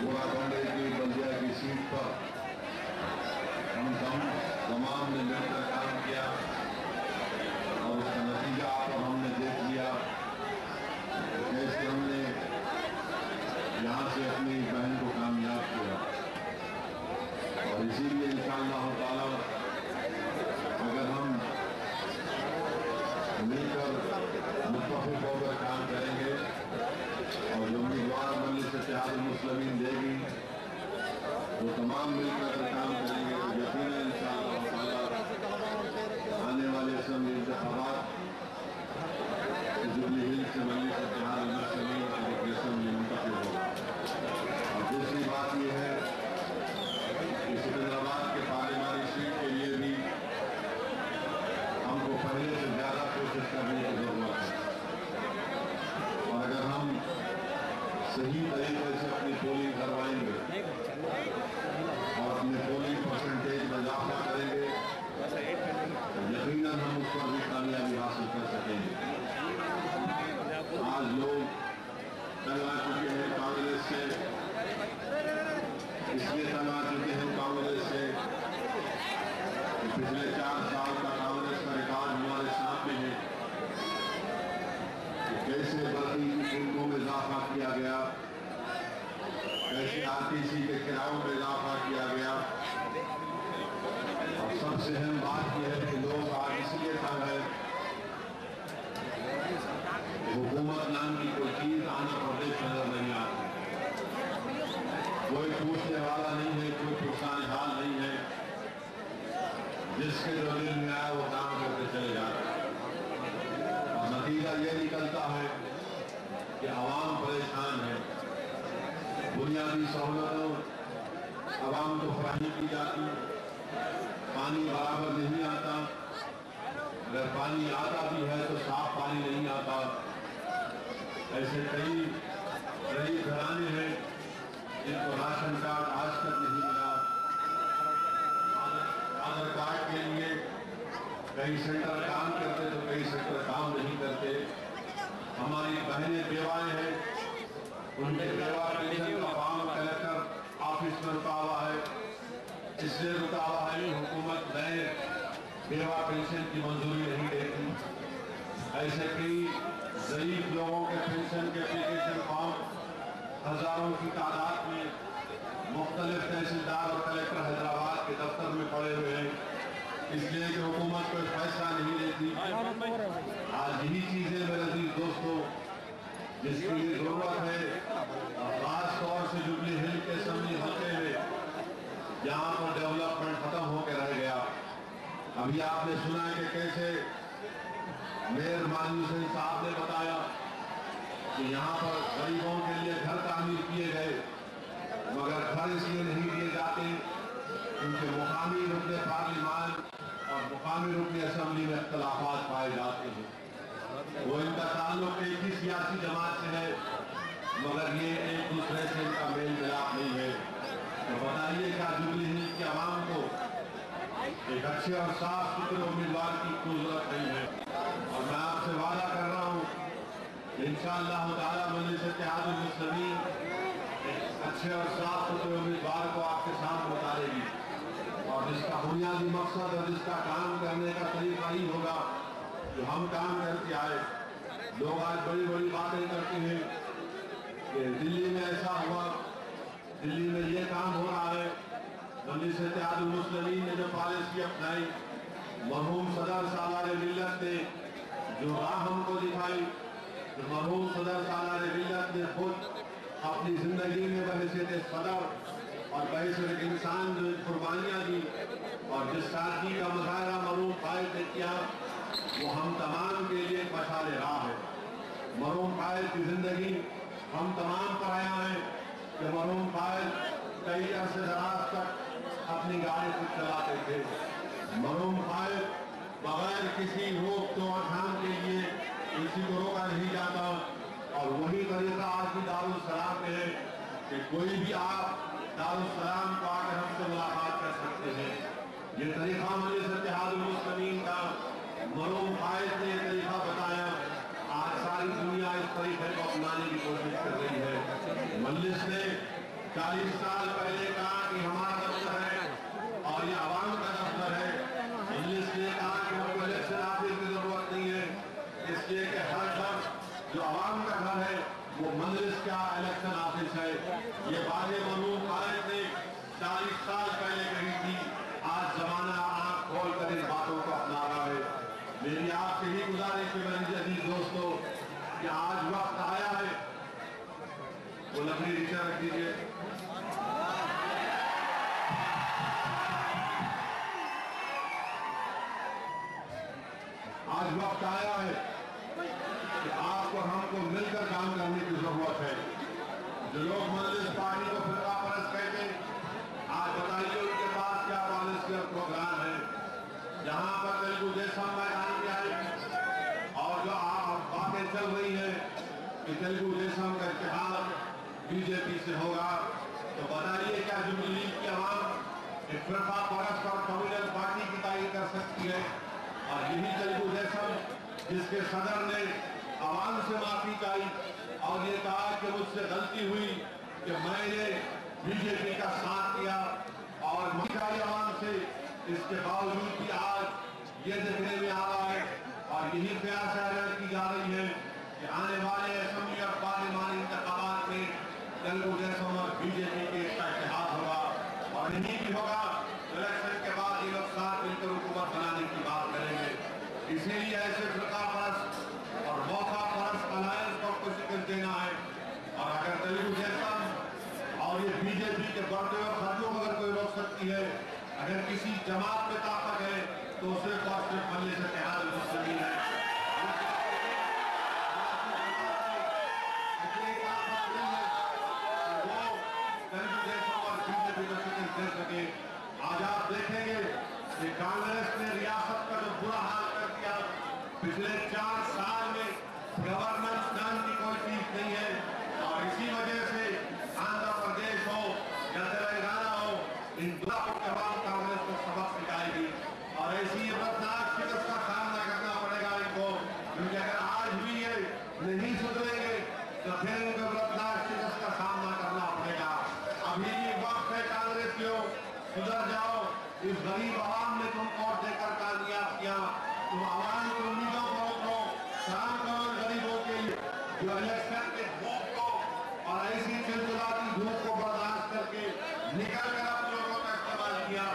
गोराखंडे की बल्दिया की सीट पर हम तमाम ने मिलकर काम किया और उसका नतीजा तो हमने देख लिया। कैसे हमने यहाँ से अपनी बहन को कामयाब किया और इसीलिए इंशाअल्लाह ताला अगर हम मिलकर मुत्तफिक होकर काम करेंगे और जो उम्मीदवार मजलिस इत्तेहादुल मुस्लिमीन देगी वो तमाम मिलकर काम करेंगे तो यकीनन इंशाअल्लाह ताला आने वाले असेंबली इंतखाबात जुबली हिल्स से मजलिस इत्तेहादुल मुस्लिमीन की असेंबली मुंतखब होगा। और दूसरी बात यह है कि सिकंदराबाद के पार्लिमानी सीट के लिए भी हमको पहले से ज़्यादा कोशिश करने की जरूरत है और अगर हम सही तरीके से अपनी पोलिंग करवाएंगे और अपने पोलिंग परसेंटेज में इजाफा करेंगे तो यकीनन हम उस पर भी कामयाबी हासिल कर सकेंगे। आज लोग तंग आ चुके हैं कांग्रेस से, इसलिए तंग आ चुके हैं कांग्रेस से पिछले 4 साल का कांग्रेस का रिकॉर्ड हमारे सामने है कि कैसे बढ़ती कीमतों में इजाफा किया गया, कैसे आरटीसी के किरायों में इजाफा किया गया। और सबसे अहम बात यह है कि लोग आज इसलिए तंग है हुकूमत नाम की कोई चीज आंध्र प्रदेश नजर नहीं आती, कोई पूछने वाला नहीं है, कोई पुरसान हाल नहीं है, जिसके जो दिल में आया वो काम करके चले जाते हैं। और नतीजा ये निकलता है कि आवाम परेशान है, बुनियादी सहूलतों आवाम को फराहम की जाती, पानी बराबर नहीं आता, अगर पानी आता भी है तो साफ पानी नहीं आता। ऐसे कई घराने हैं जिनको राशन कार्ड आज तक नहीं मिला, आधार कार्ड के लिए कई सेंटर काम करते तो कई सेंटर काम नहीं करते। हमारी बहनें बेवाएं हैं, उनके बेवा पेंशन का फॉर्म कलेक्टर ऑफिस में रुका हुआ है, इसलिए रुका हुआ है हुकूमत नए बेवा पेंशन की मंजूरी नहीं देती। ऐसे कई गरीब लोगों के पेंशन के एप्लीकेशन फॉर्म हजारों की तादाद में मुख्तलिफ तहसीलदार और कलेक्टर हैदराबाद के दफ्तर में पड़े हुए हैं, इसलिए कि हुकूमत कोई फैसला नहीं लेती। आज यही चीजें मेरे अजीज दोस्तों जिसके लिए जरूरत है, खास तौर से जुबली हिल के असेंबली हल्के में जहाँ पर डेवलपमेंट खत्म होकर रह गया। अभी आपने सुना है कि कैसे मेयर मानी हुसैन साहब ने बताया कि यहाँ पर गरीबों के लिए घर तामीर किए गए, मगर घर इसलिए नहीं दिए जाते क्योंकि मुकामी रुकने पार्लिमान और मुकामी रुकने असेंबली में इख्तलाफात पाए जाते हैं। वो इनका ताल्लुक एक ही सियासी जमात से है, मगर ये एक दूसरे से इनका मेल मिलाप नहीं है। तो बताइए क्या जुबली हिल्स की आवाम को एक अच्छे और साफ सुथरे उम्मीदवार की कोई जरूरत नहीं है। और मैं आपसे वादा कर रहा हूँ इंशाअल्लाह ताला मजलिस इत्तेहादुल मुस्लिमीन अच्छे और साफ सुथरे उम्मीदवार को आपके सामने उतारेगी और जिसका बुनियादी मकसद और जिसका काम करने का तरीका ही होगा जो हम काम करके आए। लोग आज बड़ी बड़ी बातें करते हैं कि दिल्ली में ऐसा हुआ, दिल्ली में ये काम हो रहा है। मजलिस इत्तेहादुल मुस्लिमीन ने जो पॉलिसी अपनाई, मरहूम सदर सालार मिल्लत ने जो राह हमको दिखाई, तो मरहूम सदर सालार मिल्लत ने खुद अपनी जिंदगी में बहैसियत सदर और बहैसियत इंसान जो कुर्बानियाँ दी और जिस सादगी का मुजाहरा मरहूम फायद ने किया वो हम तमाम के लिए मशाल राह है। मरहूम फायद की जिंदगी हम तमाम पर आया है कि मरहूम फायद कई अरसे दराज तक अपनी गाड़ी को चलाते थे। मरहूम फायद बगैर किसी रोक तो ठाम के लिए किसी को रोका नहीं जाता और वही तरीका आज भी दारुल सलाम में है कि कोई भी आप दारुल सलाम को आकर हमसे मुलाकात कर सकते हैं। ये तरीका मजलिस इत्तेहादुल मुस्लिमीन का मरहूम फायद ने ये तरीका बताया। आज सारी दुनिया इस तरीके को अपनाने की कोशिश कर रही है। मजलिस ने 40 साल पहले कहा कि हमारा दफ्तर है और ये आवाम का दफ्तर है। इंग्लिश ने कहा कि हमको इलेक्शन ऑफिस की जरूरत नहीं है, इसलिए कि हर घर जो आवाम का घर है वो मजलिस का इलेक्शन ऑफिस है। ये बातें मरहूम कायद ने 40 साल पहले कही थी। आज जमाना आंख खोल कर इन बातों को अपना रहा है। मेरी आपसे ही गुजारिश है मेरे अजीज दोस्तों कि आज वक्त आया है, वो लकड़ी नीचे रख दीजिए। आज वक्त आया है कि आपको हमको मिलकर काम करने की जरूरत है। जो लोग मजलिस पार्टी को फिरका परस्त कहते हैं, आज बताइए उनके पास क्या पॉलिसी और प्रोग्राम है। जहां पर तेलुगु देशम मैदान में आएगी और जो बातें चल रही है कि तेलुगु देशम का इतिहास बीजेपी से होगा, तो बताइए क्या जुबली लीग की आवाम एक फिरका परस्त और कम्युनल पार्टी की तारीफ कर सकती है? और यही तेलुगु देशम जिसके सदर ने आवाम से माफी चाही और ये कहा कि मुझसे गलती हुई कि मैंने बीजेपी का साथ किया और माफी आवाम से, इसके बावजूद भी आज ये देखने में आ रहा है और यही प्रयास की जा रही है कि आने वाले असेंबली और पार्लिमानी इंतखाबात में तेलुगु देशम और बीजेपी के इसका इतिहास होगा। और यही भी होगा इलेक्शन के बाद ये लोग साथ मिलकर हुकूमत बनाने की बात करेंगे। इसीलिए ऐसे फिरका परस्त और मौका परस्त अलायंस को कुछ शिकस्त देना है। और अगर तेलुगु देशम और ये बीजेपी के बढ़ते हुए खर्चों को अगर कोई रोक सकती है, अगर किसी जमात में ताकत है तो सिर्फ और सिर्फ मजलिस इत्तेहाद मुस्लिमीन है। दे सके। आज आप देखेंगे कि कांग्रेस ने रियासत का जो बुरा हाल कर दिया, पिछले 4 साल में गवर्नेंस नाम की कोई चीज नहीं है। और इसी वजह से आंध्र प्रदेश हो या तेलंगाना हो, इन दुराओं के बाद कांग्रेस को सबक सिखाएगी और ऐसी बदनाक शिकस्त का सामना करना पड़ेगा इनको, क्योंकि अगर आज भी ये नहीं सुधरेंगे तो फिर उनको बदनाक शिकस्त का सामना करना पड़ेगा। अभी वक्त है कांग्रेसियों, सुधर जाओ। इस गरीब आवाम ने तुम वोट देकर कामयाब किया, तुम आवाम की उम्मीदों को रोको, काम करो गरीबों के लिए। जो इलेक्शन के धूप को और ऐसी चिलचिलाती धूप को बर्दाश्त करके निकल कर अपने लोगों का इस्तेमाल किया,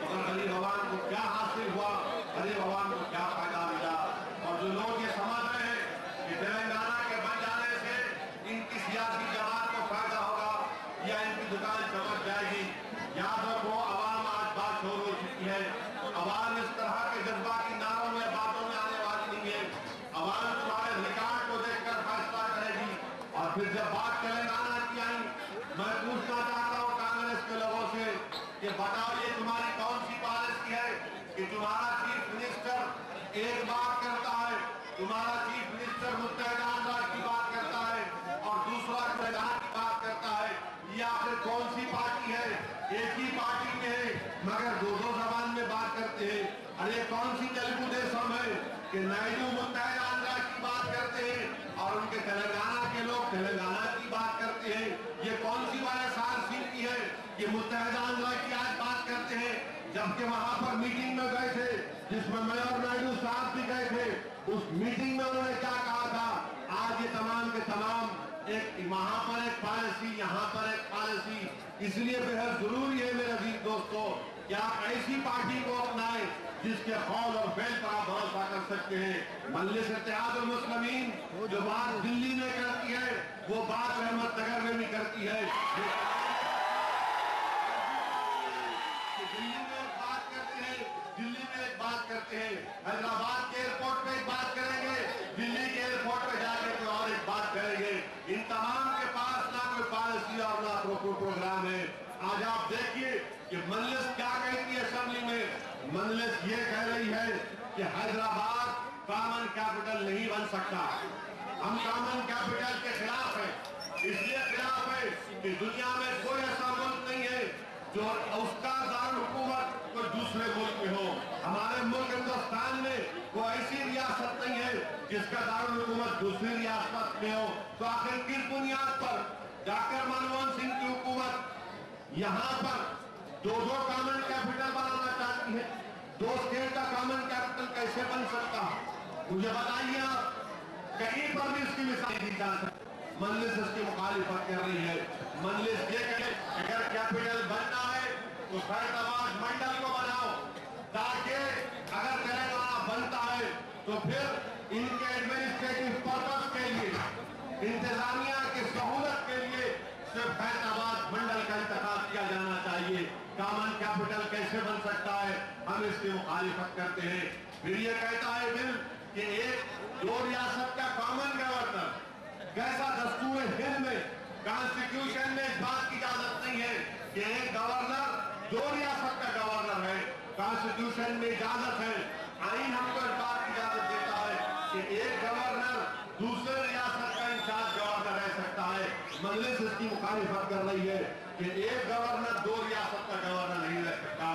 मगर गरीब आवाम को क्या हासिल हुआ, गरीब आवाम को क्या फायदा मिला? और जो लोग ये समझ रहे हैं कि तेलंगाना के बन जाने से इनकी सियासी जमात को फायदा होगा या इनकी दुकान चमक जाएगी, याद रखो आवाम आज बात छोड़ हो चुकी है। आवाम इस तरह के जज्बाती नारों में बातों में आने वाली नहीं है। आवाम तुम्हारे रिकॉर्ड को देखकर फैसला करेगी। और फिर जब बात तेलंगाना की आई, मैं पूछना चाहता हूँ कांग्रेस के लोगों से कि बताओ ये तुम्हारी कौन सी पॉलिसी है कि तुम्हारा चीफ मिनिस्टर एक बात करता है, तुम्हारा चीफ मिनिस्टर मुत्तहिदा राज्य की बात करता है और दूसरा तेलंगाना की बात करता है? ये आखिर कौन सी पार्टी है? एक ही पार्टी में है मगर दो जबान में बात करते हैं। अरे कौन सी तेलुगु देशम है कि नायडू मुत्तहिदा राज्य की बात करते हैं और उनके तेलंगाना के लोग तेलंगाना की बात करते हैं? ये कौन सी वायएसआर की है कि मुत्तहिदा राज्य की आज बात करते हैं, जबकि वहां पर मीटिंग में गए थे जिसमें मैं और नायडू साहब भी गए थे। उस मीटिंग में उन्होंने क्या कहा था? आज ये तमाम के तमाम एक वहां पर एक पॉलिसी, यहाँ पर एक पॉलिसी। इसलिए बेहद जरूरी है मेरे अजीज दोस्तों कि आप ऐसी पार्टी को अपनाएं जिसके कौल और फेल पर आप भरोसा कर सकते हैं। मजलिस इत्तेहाद मुस्लिमीन जो बात दिल्ली में करती है वो बात रहमतनगर में भी करती है। दिल्ली में एक बात करते हैं, दिल्ली में एक बात करते हैं, हैदराबाद के एयरपोर्ट पे एक बात करेंगे, दिल्ली के एयरपोर्ट पे जाके कोई और एक बात करेंगे। इन तमाम के पास ना कोई पॉलिसी और ना कोई प्रोग्राम है। आज आप देखिए कि मजलिस क्या कहती है असेंबली में। मजलिस ये कह रही है कि हैदराबाद कॉमन कैपिटल नहीं बन सकता। हम कॉमन कैपिटल के खिलाफ है। इसलिए खिलाफ है कि दुनिया में कोई ऐसा मुल्क नहीं है जो उसका दारुल हुकूमत कोई दूसरे मुल्क में हो। हमारे मुल्क हिंदुस्तान में कोई ऐसी रियासत नहीं है जिसका दारुल हुकूमत दूसरी रियासत में हो। तो आखिर किस बुनियाद पर डॉक्टर मनमोहन सिंह की हुकूमत यहां पर दो कॉमन कैपिटल बनाना चाहती है। 2 स्टेट का कॉमन कैपिटल कैसे बन सकता है, मुझे बताइए आप। कहीं पर भी इसकी मिसाल दी जा सकती। मजलिस इसकी मुखालिफत कर रही है। मजलिस ये कहे अगर कैपिटल बनना है तो फैजाबाद मंडल को बनाओ, ताकि अगर तेलंगाना बनता है तो फिर इनके एडमिनिस्ट्रेटिव पर्पस के लिए, इंतजामिया की सहूलत के लिए सिर्फ फैजाबाद मंडल का इंतखाब किया जाना चाहिए। कॉमन कैपिटल कैसे बन सकता है, हम इसकी मुखालिफत करते हैं। फिर ये कहता है बिल कि 2 रियासत का कॉमन गवर्नर, कैसा दस्तूर हिंद में, कॉन्स्टिट्यूशन में इस बात की इजाजत नहीं है कि एक गवर्नर 2 रियासत का गवर्नर है। कॉन्स्टिट्यूशन में इजाजत है, आइन हमको इस बात की इजाजत देता है कि एक गवर्नर दूसरे रियासत का इंचार्ज गवर्नर रह सकता है। मजलिस इसकी मुखालिफत कर रही है कि एक गवर्नर 2 रियासत का गवर्नर नहीं रह सकता।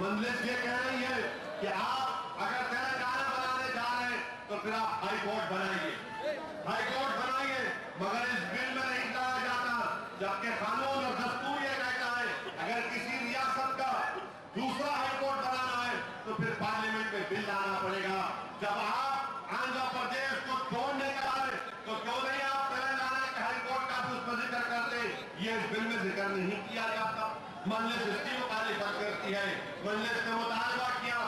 मजलिस ये कह रही है कि आप अगर तेलंगाना बनाने जा रहे हैं तो फिर आप हाई कोर्ट बनाइए, हाई कोर्ट बनाइए, मगर इस बिल में नहीं कहा जाता, जबकि कानून और दस्तूर ये कहता है अगर किसी रियासत का दूसरा हाई कोर्ट बनाना है तो फिर पार्लियामेंट में बिल लाना पड़ेगा। जब आप आंध्र प्रदेश को तोड़ने का है तो क्यों नहीं आप तेलंगाना के हाई कोर्ट का उसमें जिक्र करते, ये इस बिल में जिक्र नहीं किया जाता। मजलिस इसकी मुखालिफत करती है। मजलिस ने मुतालबा किया,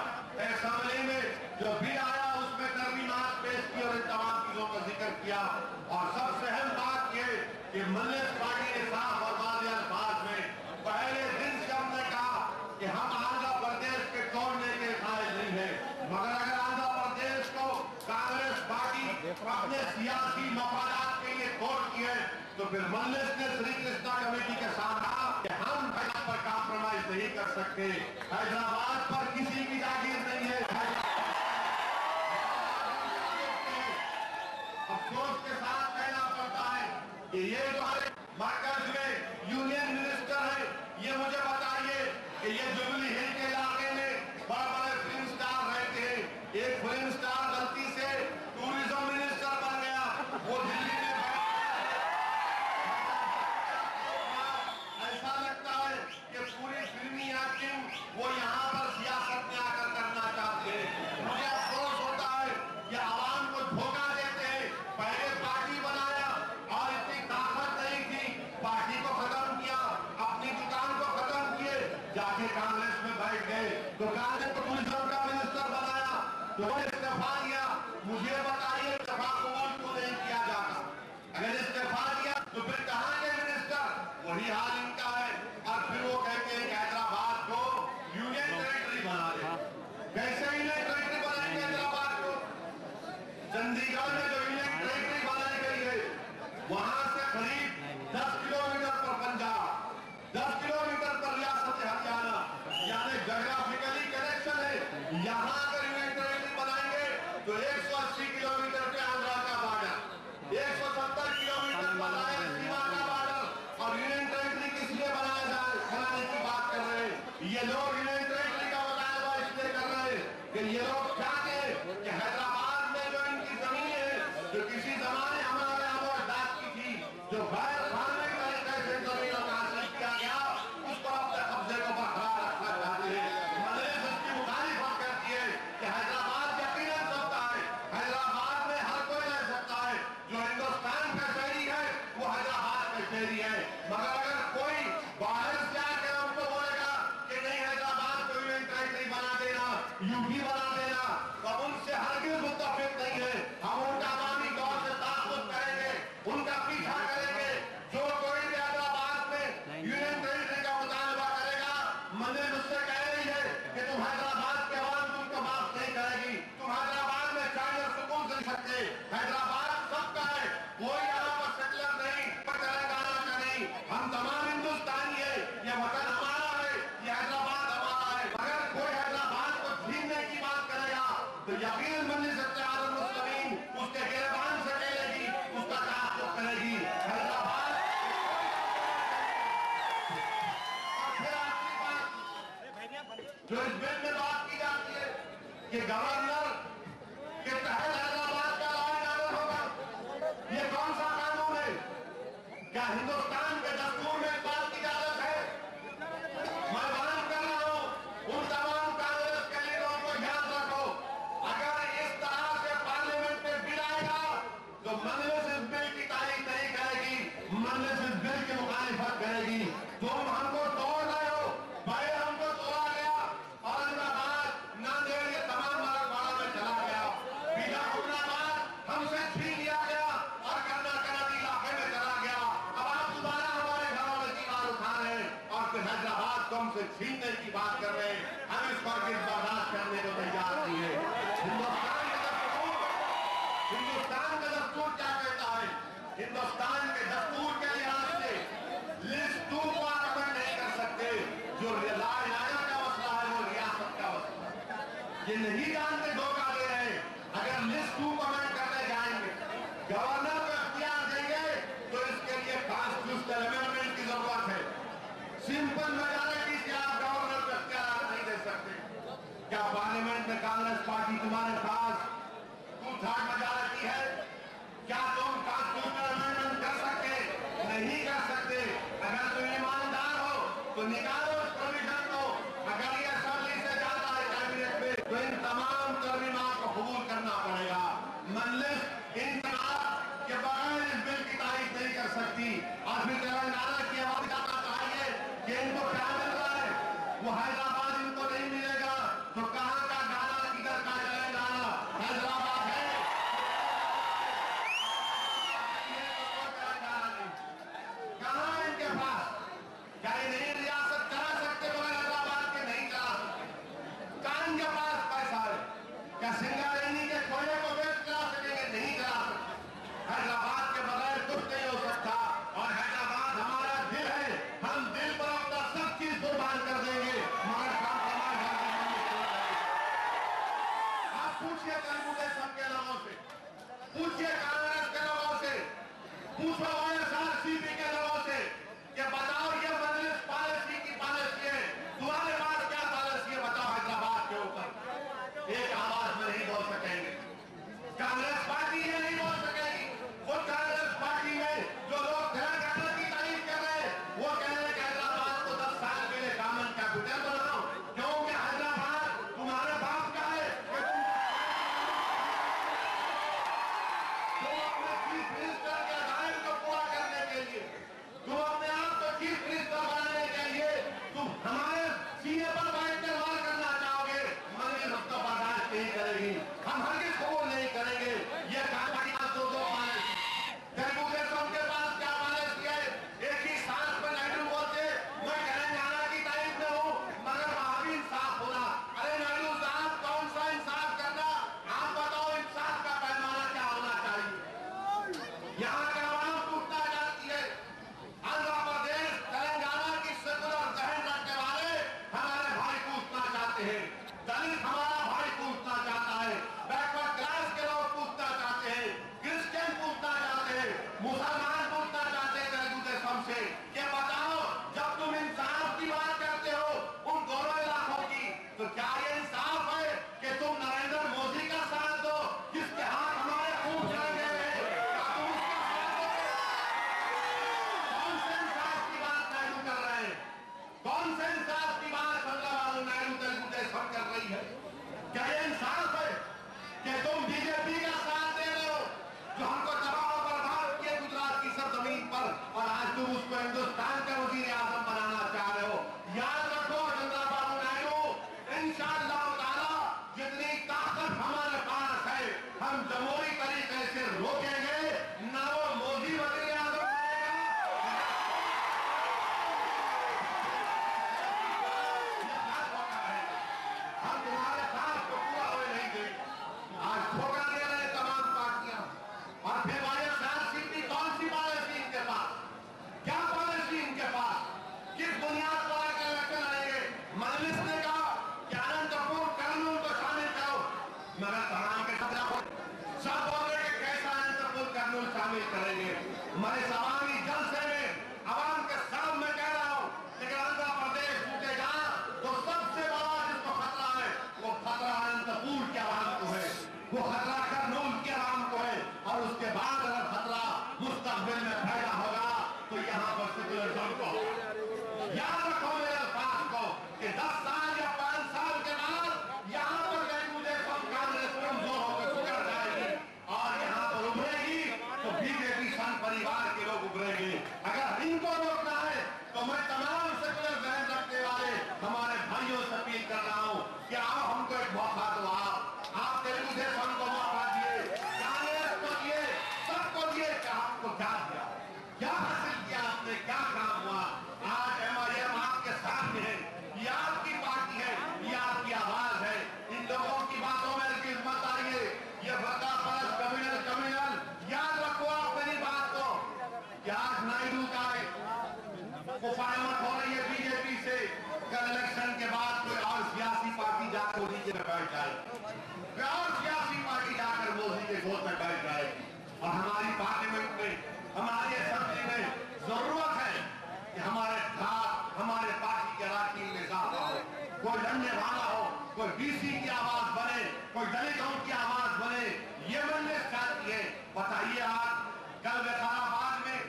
असेंबली में जो बिल आया उसमें तरमीमात पेश की और इन तमाम चीजों का जिक्र किया। और सबसे अहम बात यह कि मजलिस पार्टी ने साफ और वाज़ेह अल्फाज में पहले दिन से हमने कहा कि हम आंध्र प्रदेश के तोड़ने के कायल नहीं है, मगर अगर आंध्र प्रदेश को कांग्रेस पार्टी अपने सियासी मफादात के लिए तोड़ती है तो फिर मजलिस ने श्री कृष्णा कमेटी के साथ कहा कि हम पर कॉम्प्रोमाइज नहीं कर सकते। हैदराबाद पर किसी की जागीर नहीं है। अफसोस के साथ कहना पड़ता है कि ये जो हमारे मरकज में यूनियन मिनिस्टर है, ये मुझे बताइए कि ये जुबली हिल के इलाके में बड़े बड़े फिल्म स्टार रहते हैं। एक फिल्म स्टार गलती से टूरिज्म मिनिस्टर बन गया, वो दिल्ली में ऐसा लगता है कि पूरी फिल्मी एक्टिंग वो यहाँ पर सियासत में आकर करना चाहते हैं। मुझे अफसोस होता है कि आवाम को धोखा देते हैं। पहले पार्टी बनाया और इतनी ताकत नहीं थी, पार्टी को खत्म किया, अपनी दुकान को खत्म किए, जाके कांग्रेस में बैठ गए। तो कांग्रेस को टूरिज्म का मिनिस्टर बनाया तो वो इस्तीफा दिया। मुझे बताइए इस्तीफा कबूल क्यों नहीं किया जाता? अगर इस्तीफा दिया तो फिर कहां के मिनिस्टर? वही हाल इनका है। और फिर वो कहते हैं कि हैदराबाद को यूनियन टेरिटरी बना दे। कैसे यूनियन टेरिटरी बनाएंगे हैदराबाद को? चंडीगढ़ में जो यूनियन टेरिटरी बनाई गई है वहां से करीब 10 किलोमीटर पर पंजाब, 10 किलोमीटर पर रियासत हरियाणा, यानी जोग्राफिकली कनेक्शन है। यहां अगर यूनियन टेरिटरी बनाएंगे तो 180 किलोमीटर पे आंध्र का बॉर्डर, 170 किलोमीटर बनाए सीमा का बॉर्डर। और यूनियन टेरिटरी किस लिए बनाने की बात कर रहे हैं? ये लोग यूनियन टेरिटरी का मुतालबा इसलिए कर रहे हैं कि ये लोग चाहते हैं कि हैदराबाद में जो इनकी जमीन है, जो किसी जमाने हमारे आबो अजदाद की थी, जो गैर कानूनी तरीके से जमीनों का हासिल किया गया, उस पर अपने कब्जे को बरकरार रखना चाहते हैं। मजलिस इसकी मुखालिफत करती है कि हैदराबाद यकीनन सकता है, हैदराबाद में हर कोई रह सकता है। जो हिंदुस्तान का शहरी है वो हैदराबाद का शहरी है। मगर अगर कोई बाहर से आकर हमको बोलेगा कि नहीं हैदराबाद को यूनियन टेरिटरी बना देना, यूपी बना देना, तो उनसे हरगिज़ मुत्तफिक नहीं है। हम उनका अवामी तौर से ताक़ुब करेंगे, उनका पीछा करेंगे। जो कोई भी हैदराबाद में यूनियन टेरिटरी का मुतालबा करेगा, मजलिस उससे कह रही है कि तुम हैदराबाद के अवाम तुमको माफ नहीं करेगी। तुम हैदराबाद में चाहे सुकून से सकते, हैदराबाद सबका है, कोई यहाँ पर सेटलर नहीं, तेलंगाना का नहीं। हम तमाम हिंदुस्तानी है, ये वतन हमारा है, ये हैदराबाद हमारा है। अगर कोई हैदराबाद को छीनने की बात करेगा तो यकीनन मजलिस इत्तेहादुल मुस्लिमीन उसके गिरबान से खेलेगी, उसका तहफ़्फ़ुज़ करेगी। हैदराबाद और फिर आखिरी बात जो इस बिल में बात की जाती है कि गवर्नर के तहत हैदराबाद का लॉ एंड ऑर्डर होगा। ये कौन सा कानून है? क्या हिंदुस्तान के दस्तूर में इस बात की इजाजत है छीनने की बात कर रहे हैं, हम इस पर बर्दाश्त करने को तैयार नहीं है। हिंदुस्तान का दस्तूर क्या कहता है? हिंदुस्तान के दस्तूर के लिहाज से लिस्ट 2 को आप अमल नहीं कर सकते। जो लाया का मसला है वो रियासत का मसला है। ये नहीं जानते, धोखा दे रहे हैं। अगर लिस्ट 2 को अमल करने जाएंगे, गवर्नर को अख्तियार देंगे, तो इसके लिए कॉन्स्टिट्यूशनल अमेंडमेंट की जरूरत है। सिंपल मेजॉरिटी से आप गवर्नर को अख्तियार नहीं दे सकते। क्या पार्लियामेंट में कांग्रेस पार्टी तुम्हारे पास 2/3 मेजॉरिटी है? क्या तुम कॉन्स्टिट्यूशनल अमेंडमेंट कर सकते? नहीं कर सकते। अगर तुम ईमानदार हो तो निकालो इस प्रोविजन को। अगर ये असेंबली से जाता है कैबिनेट में, तो इन तमाम तरमीमात को कबूल करना पड़ेगा। मजलिस इन के बगैर इस बिल की तारीफ नहीं कर सकती। और फिर तेलंगाना की आवाज जाना चाहिए कि इनको क्या मिल रहा है, वो हैदराबाद इनको नहीं मिलेगा। तो कहां का गाना, किधर का तेलंगाना? हैदराबाद है, कहां इनके पास? क्या ये नहीं रियासत चला सकते मगर हैदराबाद के नहीं चला सकते? कहां इनके पास पैसा है? क्या सिंगारेनी के कोयले को बेच चला सकेंगे? नहीं चला सकते। हैदराबाद के बगैर कुछ नहीं हो सकता। और हैदराबाद हमारा दिल है, हम दिल पर अपना सब चीज कुर्बान कर देंगे, मगर कॉम्प्रोमाइज आप पूछिए तेलुगु देशम के लोगों से, पूछिए कांग्रेस के लोगों से, पूछो वाईएसआरसीपी के लोगों से कि बताओ ये मजलिस पॉलिसी की पॉलिसी है, तुम्हारे पास क्या पॉलिसी है? बताओ हैदराबाद के ऊपर। एक आवाज में नहीं बोल सकेंगे। कांग्रेस पार्टी ये नहीं बोल सकेगी। खुद कांग्रेस पार्टी में जो लोग तेलंगाना की तारीफ कर रहे हैं, वो कह रहे हैं कि हैदराबाद को 10 साल के लिए कॉमन कैपिटल बनाओ, क्योंकि हैदराबाद तुम्हारे बाप का है कि तुम अपने चीफ मिनिस्टर के दायरे को पूरा करने के लिए, तुम अपने आप को चीफ मिनिस्टर बनाने के लिए तुम हमारे सीने पर बैठकर वार करना चाहोगे। मगर हम तो बर्दाश्त नहीं करेगी, हम हरगिज़ कबूल नहीं करेंगे। ये पार्टी का दो पॉलिसी, तेलुगु देशम के पास क्या पॉलिसी है? एक ही सांस में नायडू बोलते मैं तेलंगाना की तारीफ में हूँ, मगर वहां भी इंसाफ होना। अरे नायडू साहब, कौन सा इंसाफ करना? आप बताओ इंसाफ का पैमाना क्या होना चाहिए? यहाँ का आवाम टूटना चाहती है। आंध्र प्रदेश, तेलंगाना की सेकुलर जहन रखने वाले हमारे भाई पूछना चाहते हैं, दलित हमारा भाई पूछना चाहता है, बैकवर्ड क्लास के लोग पूछना चाहते हैं, क्रिश्चियन पूछना चाहते हैं, मुसलमान पूछना चाहते हैं तेलुगु देशम से कि बताओ जब तुम इंसाफ की बात करते हो उन दोनों इलाकों की, तो क्या ये इंसाफ है कि तुम नरेंद्र मोदी का साथ दो जिसके हाथ हमारे खून चले गए हैं? क्या तुम उसका साथ दोगे? कौन से इंसाफ की बात नायडू कर रहे हैं? कौन से इंसाफ की बात चंद्रबाबू नायडू तेलुगु देशम कर रही है? क्या ये इंसाफ है कि तुम बीजेपी का साथ दे रहे हो जो हमको तबाह और बर्बाद किए गुजरात की सरजमीन पर, और आज तुम उसको हिंदुस्तान का वजीर आजम बनाना चाह रहे हो? याद रखो चंद्रबाबू नायडू, इंशाअल्लाह ताला जितनी ताकत हमारे पास है हम जमहूरी तरीके से रोकेंगे, ना वो मोदी वजीर आजम हम तुम्हारे साथ को पूरा होने नहीं देंगे। आज धोखा दे रहे हैं तमाम पार्टियां। और फिर वाईएसआरसीपी कौन सी पॉलिसी इनके पास? क्या पॉलिसी इनके पास? किस बुनियाद पर आकर इलेक्शन आएंगे? मजलिस ने कहा कि आनंद कपूर कानून को शामिल करो, मगर तमाम के सब बोल रहे कि कैसा आनंद कपूर कानून शामिल करेंगे? मैं सवामी जलसे में आवाम के सामने कह रहा हूं, लेकिन आंध्र प्रदेश टूटेगा तो सबसे बड़ा जिसको खतरा है वो खतरा अनंतपुर के आवाम को है, वो खतरा कर्नूल के आवाम को है। और उसके बाद अगर खतरा मुस्तकबिल में पैदा होगा तो यहाँ पर सेकुलरिज्म को याद रखो मेरे अल्फाज को कि 10 साल या 5 साल के बाद यहाँ पर तेलुगु देशम कांग्रेस कमजोर होकर सुधर जाएगी और यहाँ पर उभरेगी तो बीजेपी संघ परिवार के लोग उभरेंगे। अगर इनको रोकना है तो मैं तमाम सेकुलर जहन रखने वाले हमारे भाइयों से अपील कर रहा हूँ कि आओ हमको एक मौका दो। आप तेलुगु देशम को मौका दिए, कांग्रेस को दिए, सबको दिए कि आपको क्या दिया, क्या हासिल किया आपने, क्या काम हुआ? आज एमआईएम कल इलेक्शन के बाद कोई और सियासी पार्टी जाकर मोदी के बैठ जाए, कोई और सियासी पार्टी जाकर मोदी के गोद में बैठ जाए। और हमारी पार्लियामेंट में, हमारी असेंबली में जरूरत है कि हमारे साथ हमारे पार्टी के अराकीन में इजाफा हो, कोई लड़ने वाला हो, कोई बीसी की आवाज बने, कोई दलितों की आवाज बने, ये बनने चाहती है। बताइए, आज कल विकाराबाद में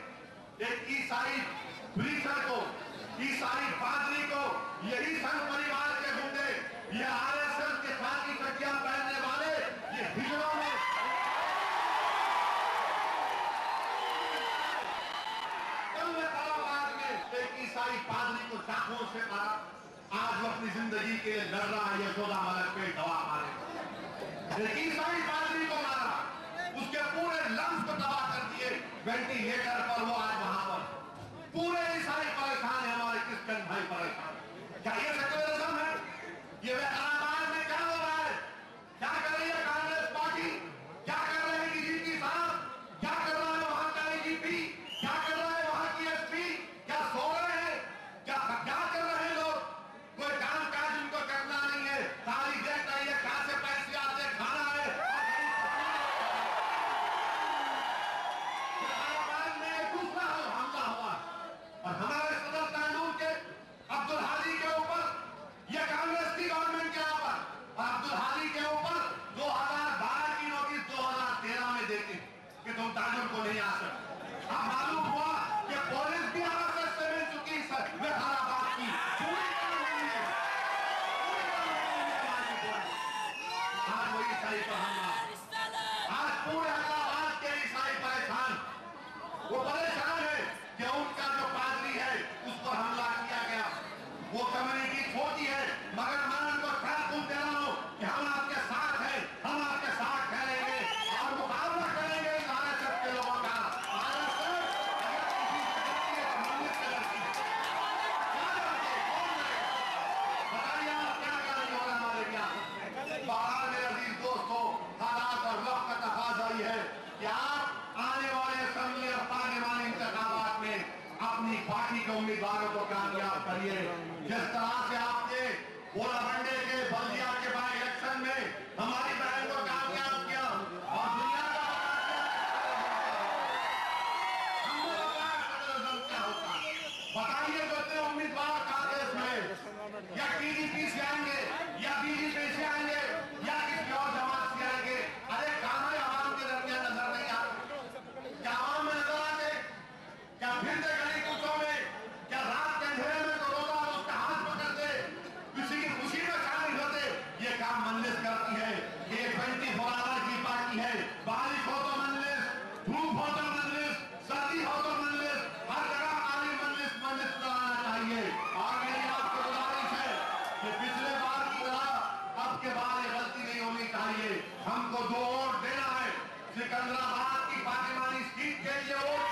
एक ईसाई प्रीचर को, ईसाई पादरी को यही संघ परिवार के गुंडे, ये आरएसएस के खाकी चड्डियां पहनने वाले, ये हिजड़ों में कल विकाराबाद में एक ईसाई पादरी को चाकुओं से मारा। आज वो अपनी जिंदगी के लिए लड़ रहा है यशोदा मलक पे दवा मारे। एक ईसाई पादरी को मारा, उसके पूरे लंग्स को तबाह कर दिए, वेंटिलेटर पर वो आज वहां पर। पूरे ईसाई परेशान है, हमारे क्रिश्चियन भाई परेशान। क्या ये सेक्युलरिज्म है? ये विकाराबाद में क्या हो रहा है? क्या कर रही है कांग्रेस पार्टी? क्या कर रहे हैं डीजीपी साहब? क्या कर रहा है वहां का एजीपी? क्या कर रहा है वहां की एसपी? क्या सो रहे हैं? क्या कर रहे हैं लोग? कोई काम काज उनको करना नहीं है, तारीख देख रही है, कहां से पैसे आते हैं, खाना है। विकाराबाद में दूसरा हमला हुआ और हमारे सदर तहसील के अब्दुल हादी के ऊपर, यह कांग्रेस की गवर्नमेंट के ऊपर, और अब्दुल हादी के ऊपर 2012 की नोटिस 2013 में देती कि तुम ताजुल को नहीं आ सकते। अब मालूम हुआ कि पुलिस भी आरएसएस से मिल चुकी है विकाराबाद की। आज वही ईसाई पर हमला, आज पूरे हैदराबाद के ईसाई परेशान, वो परेशान है कि उनका जो पादरी है उस पर हमला किया गया। वो कम्युनिटी छोटी है, मगर मैं उनको खैर दे रहा हूं कि हम आपके साथ हैं, हम आपके साथ ठहरेंगे और मुकाबला करेंगे इस आरएसएस के लोगों का। आरएसएस अगर किसी से करती है तो मंदिर से करती है। क्या करती है? कौन करेगा? बताइए आप क्या कर रही होगा हमारे रियासत में? बाहर मेरे अजीज दोस्तों, हालात और वक्त का तकाजा ही है कि आप आने वाले असेंबली और पार्लियामानी इंतखाबात में अपनी पार्टी के उम्मीदवारों को कामयाब करिए। जिस तरह से आपने बोलाबंडे के बल्दिया के बाई इलेक्शन में हमारी बहन को कामयाब किया और दुनिया का क्या होता है बताइए। जो इतने उम्मीदवार कांग्रेस में या टीडीपी से आएंगे या बीजेपी से आएंगे या किसी और जमात से आएंगे, अरे कहां आवाम के दरमियान नजर नहीं आते? क्या आवाम में नजर आते? क्या फिरते गली कूचों में? क्या रात के अंधेरे में तो रोजा उसका हाथ पकड़ते, किसी की खुशी में शामिल होते? ये काम मजलिस करती है। ये 24 आवर की पार्टी है। बारिश हो तो मजलिस, धूप हो तो मजलिस, सर्दी हो तो मजलिस, हर जगह आली मजलिस कराना चाहिए। और मेरी आपको गुजारिश है कि पिछले बार की तरह अब के बार ये गलती नहीं होनी चाहिए। हमको 2 वोट देना है। सिकंदराबाद की पार्लियामानी सीट के लिए वोट,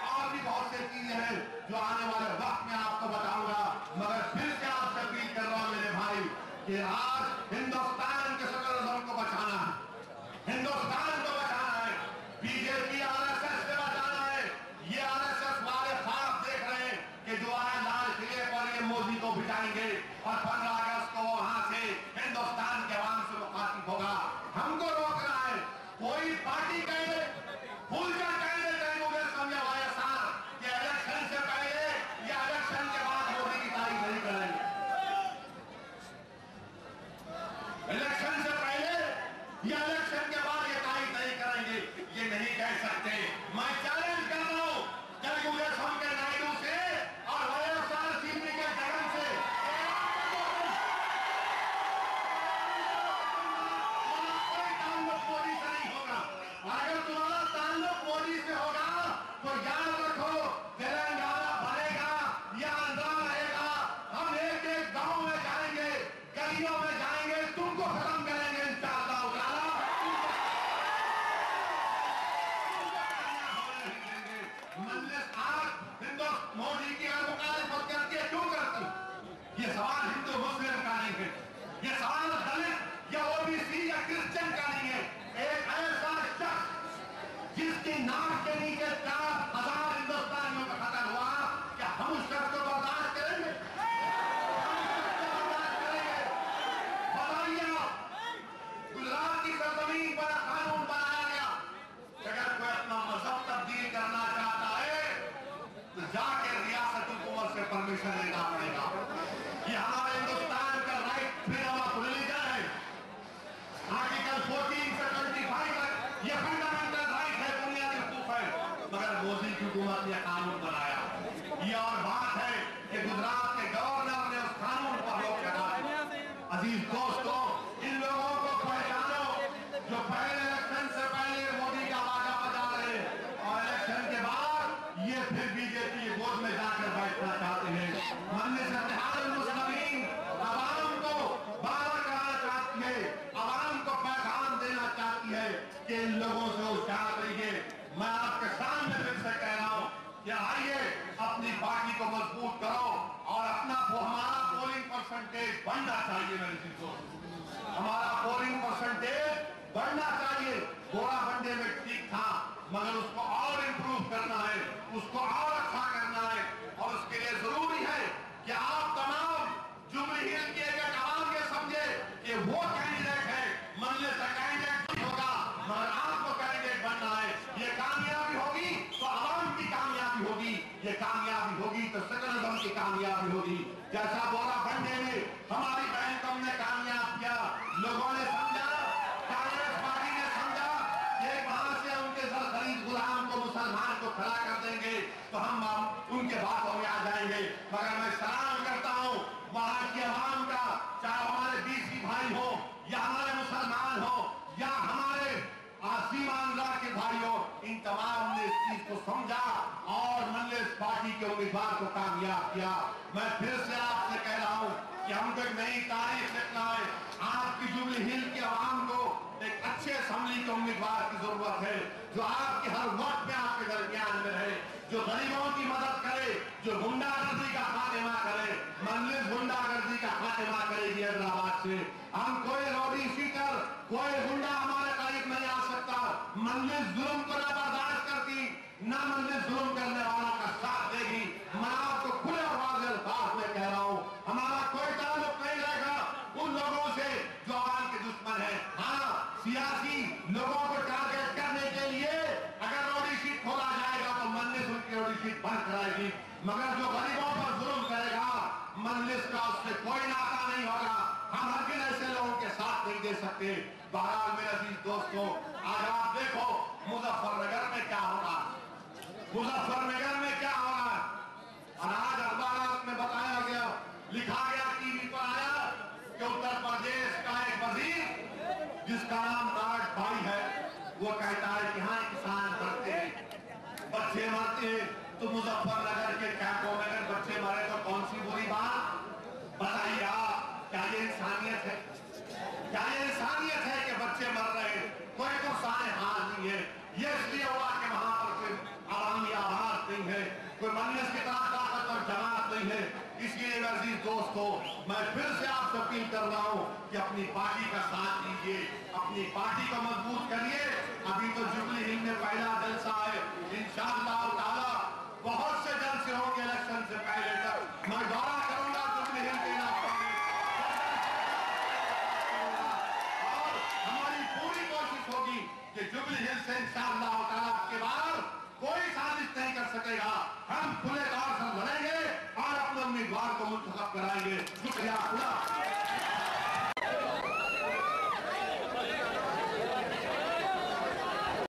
और भी बहुत से चीजें हैं जो आने वाले वक्त में आपको बताऊंगा। मगर फिर से आपसे अपील कर रहा हूं मेरे भाई कि आज हिंदुस्तान के सेक्युलरिज्म को बचाना है, हिंदुस्तान को बचाना है, बीजेपी आरएसएस से बचाना है। ये आरएसएस वाले साफ देख रहे हैं कि जो आए लाल किले पर ये मोदी को बिठाएंगे और 15 अगस्त को वहां से हिंदुस्तान के आवाम से मुखातिब होगा। हमको रोकना है। कोई पार्टी कहे, भूल कर कहे समझा वायसार कि इलेक्शन से पहले या इलेक्शन के बाद मोदी की तारीख नहीं करेंगे। इलेक्शन से पहले या इलेक्शन के बाद ये तारीख नहीं करेंगे, ये नहीं कह सकते। मैं चैलेंज कर रहा हूं तेलुगुदेशम के नायडू से और वाईएसआरसीपी के जगन से, कोई ताल्लुक मोदी से नहीं होगा। अगर तुम्हारा ताल्लुक मोदी से होगा तो याद रखो, तेलंगाना बनेगा या आंध्रा रहेगा। हम एक एक गांव में जाएंगे, गलियों में जाएंगे, तुमको खत्म करेंगे इंशाअल्लाह ताला। मजलिस आज हिंदुस्तान मोदी की अगर मुखालिफत करती है, क्यों करती? ये सवाल हिंदू मुस्लिम का नहीं है, ये सवाल दलित या ओबीसी या क्रिश्चियन का नहीं है। एक ऐसा शख्स जिसकी नाक के नीचे 4000 हिंदुस्तानियों का खतरा हुआ कि हम उस शख्स को बर्दाश्त करेंगे? बताइए आप, गुजरात की सरजमीन पर कानून बनाया गया, अगर कोई अपना मजहब तब्दील करना चाहता है तो जाके रियासत हुकूमत से परमिशन लेना पड़ेगा। ये हमारे हिंदुस्तान का राइट फ्रीडम ऑफ रिलीजन है। आर्टिकल 14 से 25 तक ये फंडामेंटल राइट है, बुनियादी हुकूक है, मगर मोदी की हुकूमत ने कानून बनाया। ये और बात है कि गुजरात के गवर्नर ने उस कानून पर रोक लगाई। अजीज दोस्तों, इन लोगों को पहचानो जो पहले इलेक्शन से पहले मोदी का बाजा बजा रहे और इलेक्शन के बाद ये फिर बीजेपी की गोद में जाकर बैठना चाहते हैं। मजलिस इत्तेहादुल मुस्लिमीन अवाम को बावर कराना चाहती है, अवाम को पैगाम देना चाहती है कि इन लोगों से होशियार रहिए। मैं आपके सामने फिर से कह रहा हूं कि आइए अपनी पार्टी को मजबूत करो और अपना हमारा पोलिंग परसेंटेज बढ़ना चाहिए। मेरे चीजों, हमारा पोलिंग परसेंटेज बढ़ना चाहिए। गोरा बंडे में ठीक था, मगर उसको और इंप्रूव करना है, उसको और अच्छा करना है, और उसके लिए जरूरी है कि आप तमाम जुबली हिल के एक आवाम ये समझे कि वो कैंडिडेट है, मजलिस का कैंडिडेट नहीं होगा, मगर आपको कैंडिडेट बनना है। ये कामयाबी होगी तो आवाम की कामयाबी होगी, ये कामयाबी होगी तो सेकुलरिज्म की कामयाबी होगी। जैसा बोरा बंडे में हमारी बहन को हमने कामयाब किया, लोगों ने समझा, कांग्रेस पार्टी ने समझा कि वहां से उनके सरखरीद गुलाम को, मुसलमान को खड़ा कर देंगे तो हम उनके बातों में आ जाएंगे। मगर मैं सलाम करता हूं वहां की आवाम का, चाहे हमारे बीसी भाई हो या हमारे मुसलमान हो या हमारे सीमांध्रा के भाई हो, इन तमाम ने इस चीज को समझा और मजलिस पार्टी के उम्मीदवार को कामयाब किया। मैं फिर से आपसे कह रहा हूं कि हमको एक नई तारीख लिखना है। आपकी जुबली हिल के आवाम को एक अच्छे असेंबली के उम्मीदवार की जरूरत है, जो आपके हर वक्त में आपके दरमियान में रहे, जो गरीबों की मदद करे, जो गुंडागर्दी का खात्मा करे। मजलिस गुंडागर्दी का खात्मा करेगी हैदराबाद से। हम कोई रौडी शीटर, कोई गुंडा हमारे करीब नहीं आ सकता। मजलिस जुल्म को न बर्दाश्त करती, न मजलिस जुल्म करने वालों का साथ देगी। मैं आपको खुले और वाज़ेह अल्फाज में कह रहा हूं, हमारा कोई ताल्लुक नहीं रहेगा उन लोगों से जो आवाम के दुश्मन है। हाँ, सियासी लोगों को टारगेट करने के लिए अगर रोडी शीट खोला जाएगा तो मजलिस उनकी रोडी शीट बंद कराएगी, मगर जो गरीबों पर जुल्म करेगा मजलिस का उससे कोई नाता नहीं होगा। हम हर ऐसे लोगों के साथ नहीं दे सकते। बहरहाल मेरे अजीज दोस्तों, आज आप देखो मुजफ्फरनगर में क्या हो रहा है, मुजफ्फरनगर में क्या हो रहा है। और आज अखबार में बताया गया, लिखा गया, टीवी पर आया कि उत्तर प्रदेश का एक वजीर जिसका नाम राज भाई है, वो कहता है कि हाँ किसान मरते हैं, बच्चे मरते हैं, तो मुजफ्फरनगर के कैंपों में अगर बच्चे मरे तो कौन सी बुरी बात। बताइए आप, क्या ये इंसानियत है? क्या ये इंसानियत है कि बच्चे मर रहे हैं? कोई तो सारे हाल नहीं है। ये इसलिए हुआ कि वहां पर कोई आवामी आवाज नहीं है, कोई मजलिस की तरह ताकत और जमात नहीं है। इसलिए अजीज दोस्तों, मैं फिर से आपसे अपील कर रहा हूं कि अपनी पार्टी का साथ दीजिए, अपनी पार्टी को मजबूत करिए। अभी तो जुबली हिल में पहला जलसा है, इंशाअल्लाह ताला बहुत से जलसे होंगे इलेक्शन से पहले तक। मैं दौरा करूंगा जुबली हिल के इलाकों में, और हमारी पूरी कोशिश होगी कि जुबली हिल से इंशाअल्लाह ताला के बाद कोई साजिश नहीं कर सकेगा। हम खुले तौर से लड़ेंगे और अपने उम्मीदवार को मुंतखब कराएंगे। शुक्रिया।